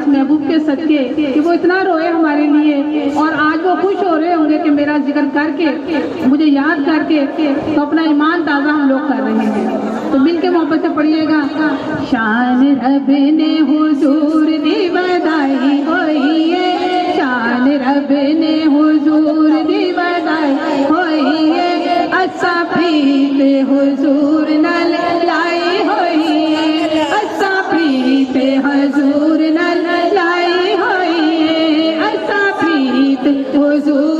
اس محبوب کے صدقے کہ وہ اتنا روئے ہمارے لیے، اور آج وہ خوش ہو رہے ہوں گے کہ میرا ذکر کر کے، مجھے یاد کر کے تو اپنا ایمان تازہ ہم لوگ کر رہے ہیں۔ تو مل کے محبت سے پڑھیے گا، شان رب نے حضور دی بدائی ہوئی ہے، شان رب نے حضور دی بدائی ہوئی ہے، اسا پریت حضور نال لائی ہوئی ہے، اسا پریت حضور نال لائی ہوئی ہے، اسا پریت حضور